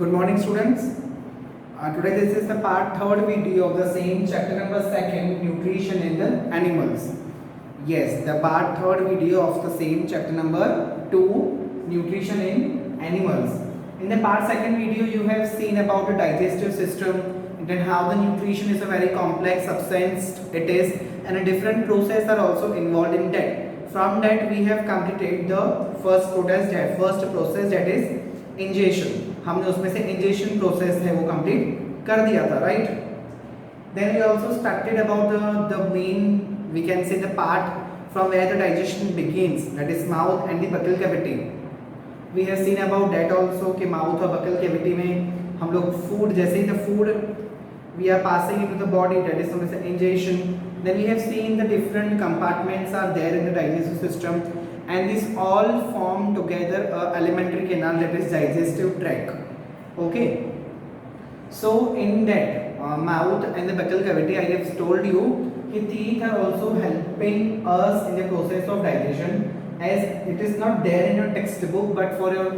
Good morning, students. Today this is the part third video of the same chapter number second, nutrition in the animals. Yes, the part third video of the same chapter number 2, nutrition in animals. In the part second video, you have seen about the digestive system and then how the nutrition is a very complex substance it is, and a different process are also involved in that. From that we have completed the first process that is ingestion. हमने उसमें से ingestion process है वो complete कर दिया था, right? Then we also started about the main, we can say, the part from where the digestion begins, that is mouth and the buccal cavity. We have seen about that also कि mouth और buccal cavity में हम लोग food, जैसे ही the food we are passing into the body, that is known as ingestion. Then we have seen the different compartments are there in the digestive system, and this all form together a alimentary canal, that is digestive tract. Okay, so in that mouth and the buccal cavity, I have told you that teeth are also helping us in the process of digestion, as it is not there in your textbook, but for your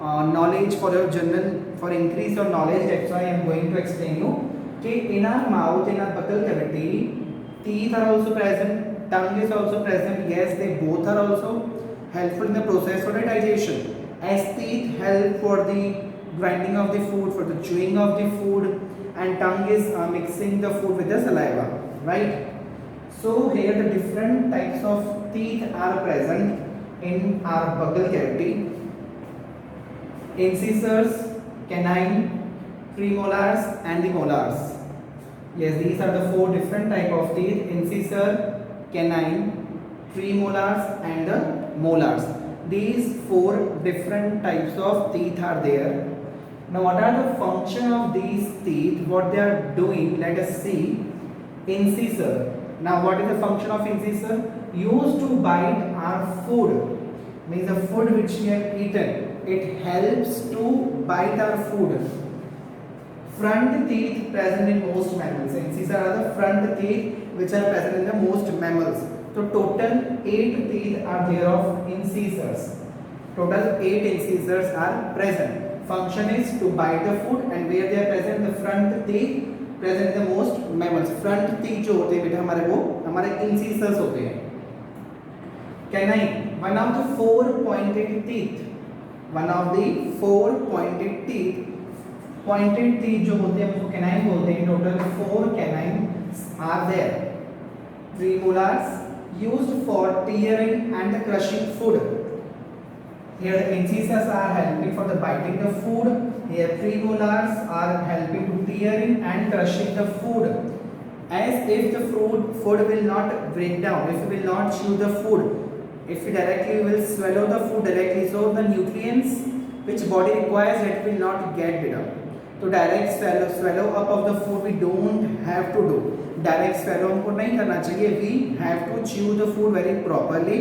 knowledge, for your journal, for increase your knowledge, that's why I am going to explain you that in our mouth, in our buccal cavity, teeth are also present, tongue is also present. Yes, they both are also helpful in the process of the digestion, as teeth help for the grinding of the food, for the chewing of the food, and tongue is mixing the food with the saliva, right? So here the different types of teeth are present in our buccal cavity: incisors, canine, premolars, and the molars. Yes, these are the four different type of teeth: incisor, canine, premolars, and the molars. These four different types of teeth are there. Now what are the function of these teeth, what they are doing? Let us see. Incisor. Now what is the function of incisor? Used to bite our food, means the food which we have eaten. It helps to bite our food. Front teeth present in most mammals. Incisors are the front teeth which are present in the most mammals. So total 8 teeth are there of incisors. Total 8 incisors are present. Function is to bite the food, and where they are present, the front teeth present in the most mammals. Front teeth जो होते हैं बेटा हमारे वो हमारे incisors होते हैं. Canine, one of the 4 pointed teeth. One of the 4 pointed teeth. Pointed teeth जो होते हैं उसको canine बोलते हैं. Total 4 canines are there. Premolars used for tearing and crushing food. Here the incisors are helping for the biting the food. Here premolars are helping to tearing and crushing the food. As if the food will not break down, if we will not chew the food, if we directly will swallow the food directly, so the nutrients which body requires, that will not get it up. तो direct swallow up of the food we don't have to do. Direct swallow हमको नहीं करना चाहिए. We have to chew the food very properly.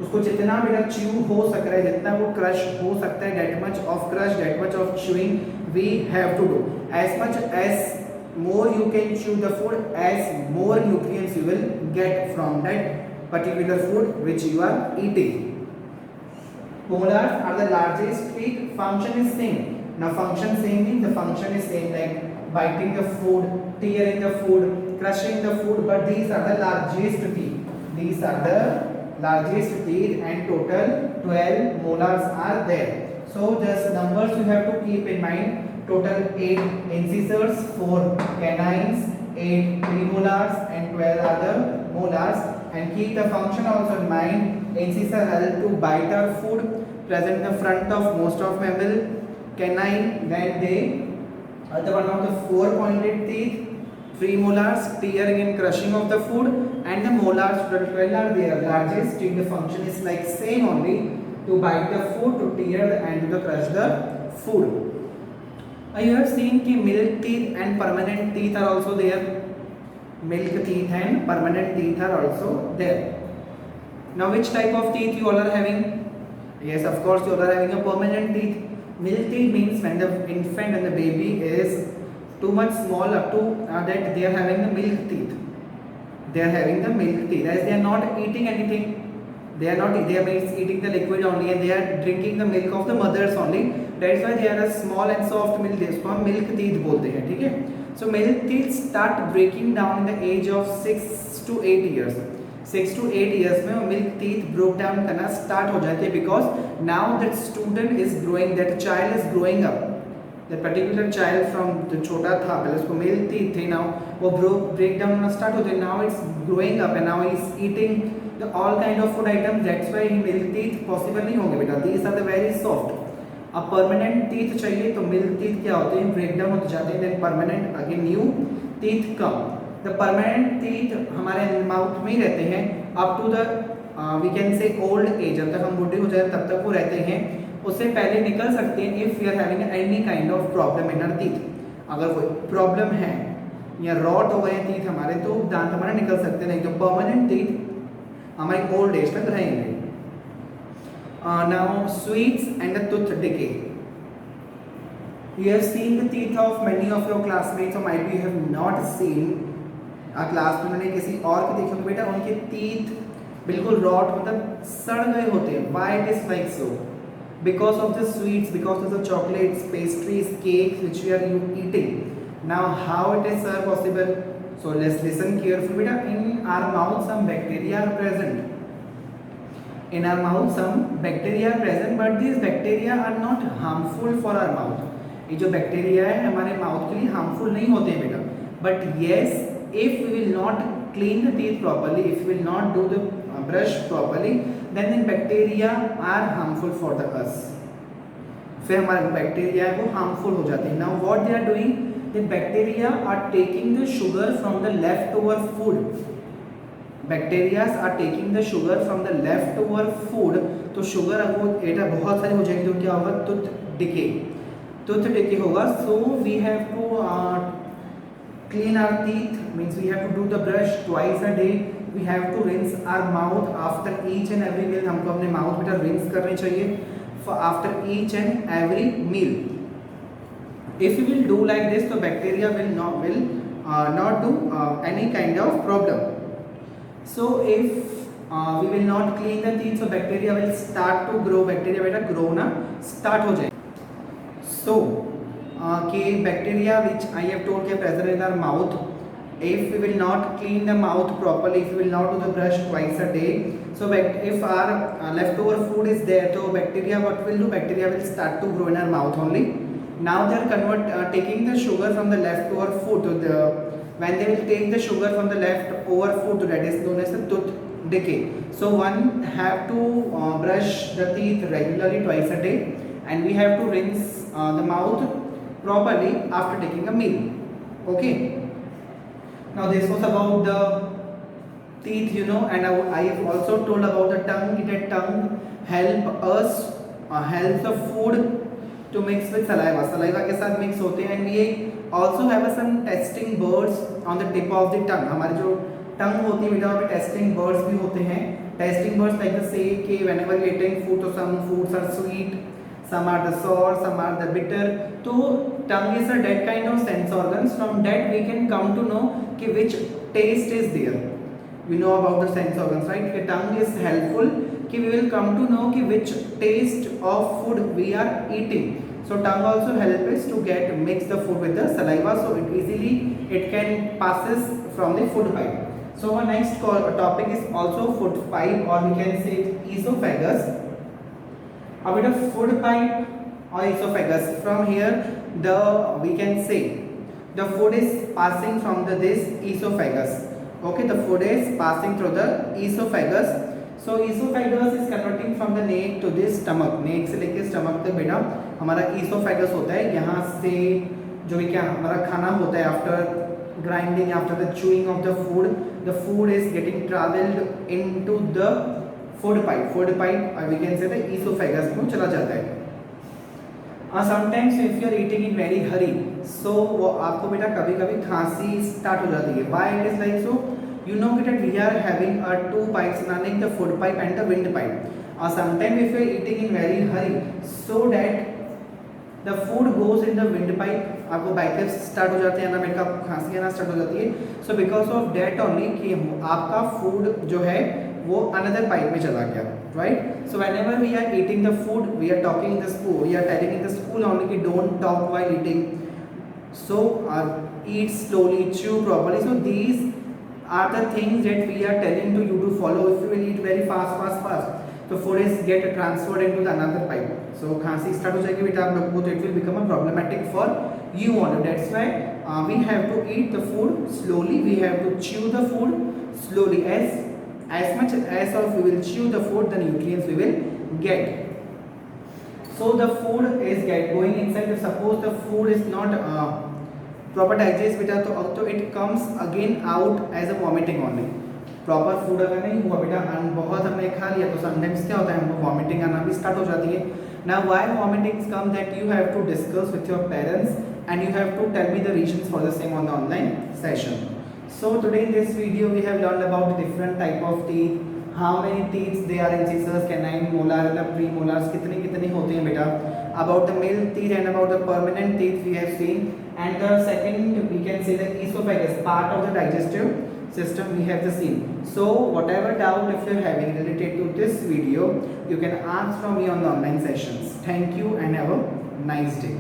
उसको जितना बेटा chew हो सक रहा है, जितना वो crush हो सकता है, that much of crush, that much of chewing we have to do. As much as more you can chew the food, as more nutrients you will get from that particular food which you are eating. Molars are the largest teeth. Function is same. Now function same means the function is same, like biting the food, tearing the food, crushing the food, but these are the largest teeth. These are the largest teeth, and total 12 molars are there. So just numbers you have to keep in mind. Total 8 incisors, 4 canines, 8 premolars, and 12 other molars. And keep the function also in mind. Incisor help to bite our food, present in the front of most of mammal. Canine, then they are the one of the 4 pointed teeth. Premolars, tearing and crushing of the food, and the molars, the 12 are their largest teeth. The function is like same only, to bite the food, to tear and to crush the food. You have seen कि milk teeth and permanent teeth are also there. Milk teeth and permanent teeth are also there. Now which type of teeth you all are having? Yes, of course you all are having a permanent teeth. Milk teeth means when the infant and the baby is too much small up to that they are having the milk teeth. They are having the milk teeth, as they are not eating anything. they are not, they are eating the liquid only and they are drinking the milk of the mothers only. That's why they are a small and soft milk, जिसको हम milk teeth बोलते हैं, ठीक है. So milk teeth start breaking down in the age of 6 to 8 years. 6 to 8 years में वो milk teeth broke down करना start हो जाते हैं, because now that student is growing, that child is growing up. That particular child from जो छोटा था पहले उसको milk teeth थे, now वो break down होना start होते हैं. Now it's growing up and now he's eating the all kind of food items. That's why milk teeth possible नहीं होंगे बेटा. These are the very soft. अब permanent teeth चाहिए तो milk teeth क्या होते हैं, break down होते जाते हैं, then permanent again new teeth come. The permanent teeth हमारे माउथ में ही रहते हैं up to the we can say old age, जब तक हम बूढ़े हो जाए तब तक वो रहते हैं. उससे पहले निकल सकते हैं if we are having any kind of problem in our teeth. अगर कोई प्रॉब्लम है या रॉट हो गए टीथ हमारे तो दांत हमारे निकल सकते हैं, नहीं तो परमानेंट टीथ हमारी ओल्ड एज तक रहेंगे. Now sweets and the tooth decay. You have seen the teeth of many of your classmates or might be you have not seen. Class में उन्होंने किसी और के देखे होंगे बेटा, उनके टीथ बिल्कुल रॉट मतलब सड़ गए होते हैं. Why it is like so? Because of the sweets, because of the chocolates, pastries, cakes which we are eating. Now how it is possible? So let's listen carefully beta. In our mouth some bacteria are present. In our mouth some bacteria are present, but these bacteria are not harmful for our mouth. ये जो bacteria है हमारे mouth के लिए harmful नहीं होते हैं बेटा. But yes, if we will not clean the teeth properly, if we will not do the brush properly, then the bacteria are harmful for the us. फिर हमारे बैक्टीरिया है वो harmful हो जाते हैं. Now what they are doing? The bacteria are taking the sugar from the leftover food. Bacteria are taking the sugar from the leftover food. तो sugar अब वो एटा बहुत सारी हो जाएगी तो क्या होगा, tooth decay. Tooth decay होगा. So we have to clean our teeth, means we have to do the brush twice a day. We have to rinse our mouth after each and every meal. हमको अपने mouth बेटा rinse करने चाहिए for after each and every meal. If we will do like this, तो bacteria will not do any kind of problem. So if we will not clean the teeth, so bacteria will start to grow. Bacteria बेटा grow ना start हो जाए. So कि bacteria which I have told के present in our mouth, if we will not clean the mouth properly, if we will not do the brush twice a day, so if our leftover food is there, so bacteria what will do, bacteria will start to grow in our mouth only. Now they are taking the sugar from the leftover food to the, when they will take the sugar from the leftover food, that is known as the tooth decay. So one have to brush the teeth regularly twice a day, and we have to rinse the mouth properly after taking a meal. Okay. Now this was about the teeth, you know, and I have also told about the tongue. That tongue help us help the food to mix with saliva. Saliva के साथ mix होते हैं, and we also have some tasting buds on the tip of the tongue. हमारी जो tongue होती है बेटा वहाँ पे tasting buds भी होते हैं. Tasting buds like the say कि whenever we eating food, so some foods are sweet, some are the sour, some are the bitter. तो tongue is a that kind of sense organs. From that we can come to know कि which taste is there. We know about the sense organs, right? कि tongue is helpful कि we will come to know कि which taste of food we are eating. So tongue also helps us to get mix the food with the saliva, so it easily it can passes from the food pipe. So our next topic is also food pipe, or we can say esophagus. A bit of food pipe or esophagus. From here we can say the food is passing from this esophagus. Okay, the food is passing through the esophagus. So esophagus is converting from the neck to this stomach. neck से लेके stomach तक बेटा हमारा esophagus होता है. यहाँ से जो भी क्या हमारा खाना होता है, after grinding, after the chewing of the food is getting traveled into the food pipe. Food pipe or we can say the esophagus में चला जाता है. Sometimes if you are eating in very hurry, so वो आपको बेटा कभी कभी खांसी start हो जाती है. Why it is like so? You know that we are having two pipes running, the food pipe and the windpipe. Sometimes if you are eating in very hurry, so that the food goes in the windpipe, आपको बाइकअप start हो जाते हैं ना बेटा, खांसी आना start हो जाती है. So because of that only कि आपका फूड जो है वो अनदर पाइप में चला गया, right. So whenever we are eating the food, we are talking in the school, we are telling in the school only कि don't talk while eating. So eat slowly, chew properly. So these are the things that we are telling to you to follow. If you will eat very fast, so food is get transferred into the another pipe. So खांसी start हो जाएगी बेटा आप लोगों को, तो it will become a problematic for you only. That's why we have to eat the food slowly. We have to chew the food slowly. As much as of we will chew the food, the nutrients we will get. So the food is going inside. Suppose the food is not proper digest बेटा, तो it comes again out as a vomiting only. Proper food अगर नहीं हुआ बेटा, बहुत हमने खा लिया, तो समटाइम्स क्या होता है, हमको वॉमिटिंग आना भी स्टार्ट हो जाती है. Now why vomitings come, that you have to discuss with your parents and you have to tell me the reasons for the same on the online session. So today in this video we have learned about the different type of teeth, how many teeth they are, incisors, canine, molar, premolars, कितने होते हैं बेटा. About the male teeth and about the permanent teeth we have seen, and the second we can say the esophagus, part of the digestive system we have seen. So whatever doubt if you are having related to this video, you can ask from me on the online sessions. Thank you and have a nice day.